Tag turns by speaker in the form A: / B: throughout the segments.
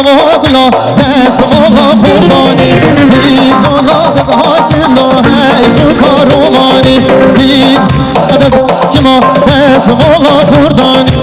A: وقلا دست والا فردانی دید والا دقاقنا هشو کارومانی دید دست کما دست والا فردانی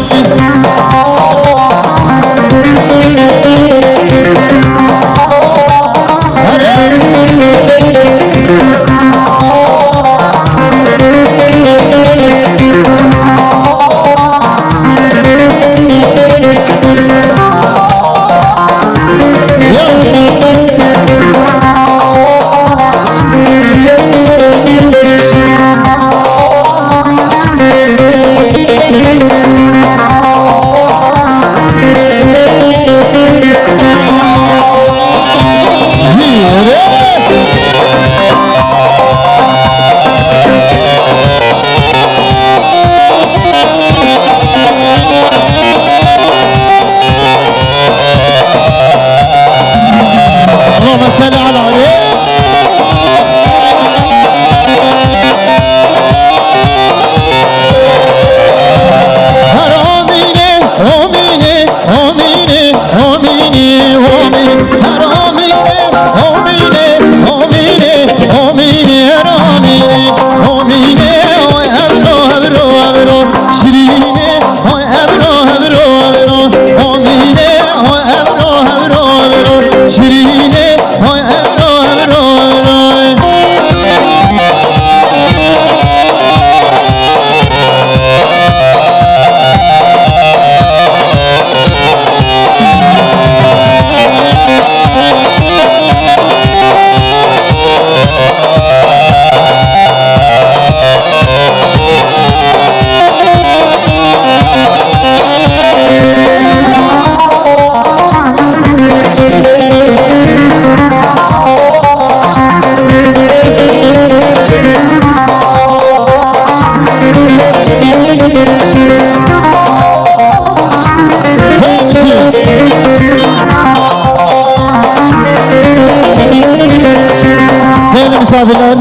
A: misafirler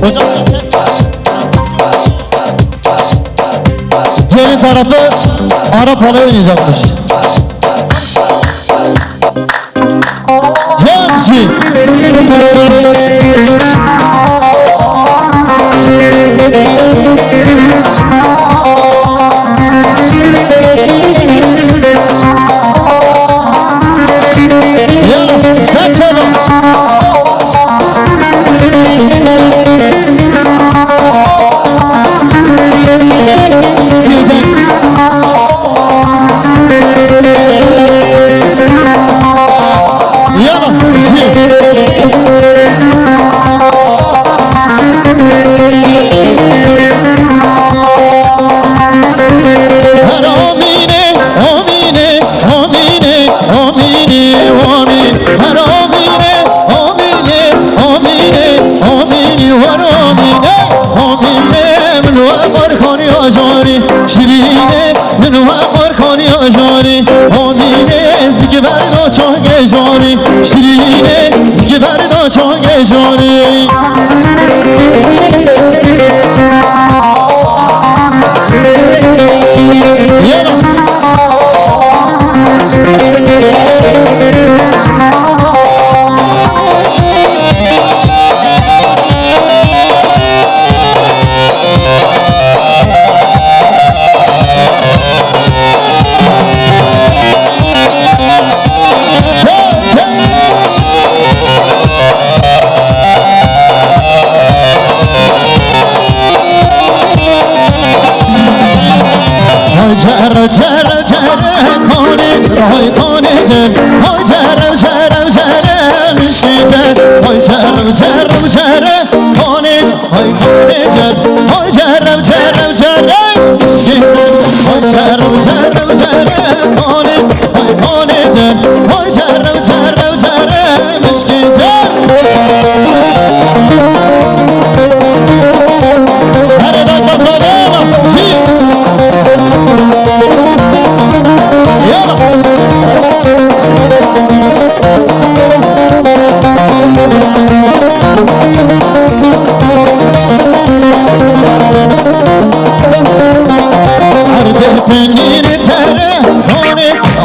A: hocam gelin tarafı Arap halayı oynayacakmış. Genci sen söyle. شیرینه منو خورکانی آجاری آمینه زیگ بردا چانگ جاری شیرینه زیگ بردا چانگ جاری جر جر جر کنید رای کنید جر جر جر میشید جر جر جر کنید رای کنید جر جر جر میشید جر جر جر کنید رای کنید جر جر جر میشید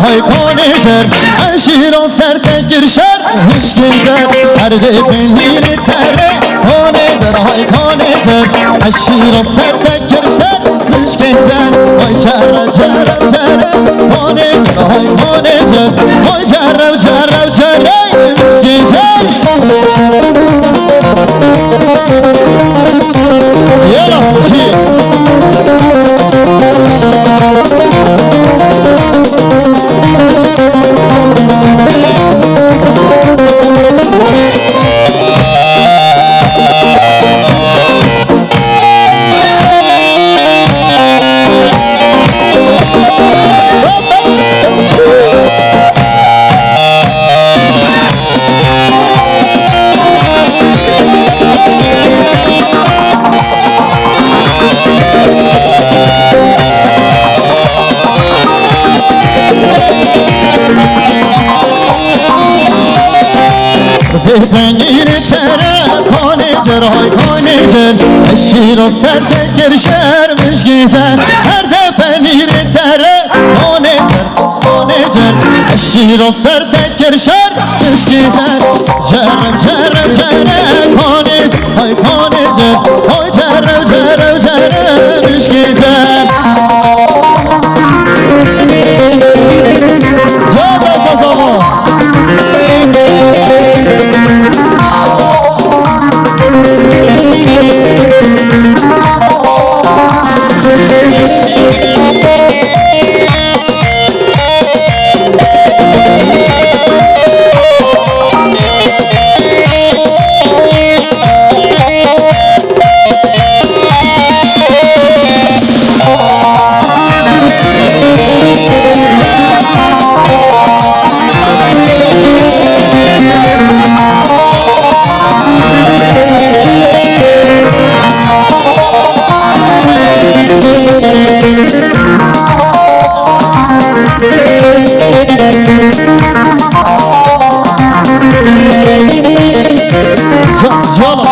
A: های کنیزر اشیر و سر تکر شر مشکیزر هر بینیر تره کنیزر های کنیزر اشیر و سر تکر شر مشکیزر های چرا چرا چرا کنیزر های کنیزر های چرا چرا چرا مشکیزر یلا چی پنیر تره کنیزر های کنیزر اشیر و سر تکر شر مشکیزر هر ده پنیر تره کنیزر کنیزر اشیر و سر تکر شر مشکیزر جرم جرم جرم کنیزر های کنیزر های جرم جرم جرم مشکیزر زاده بزاما Yalla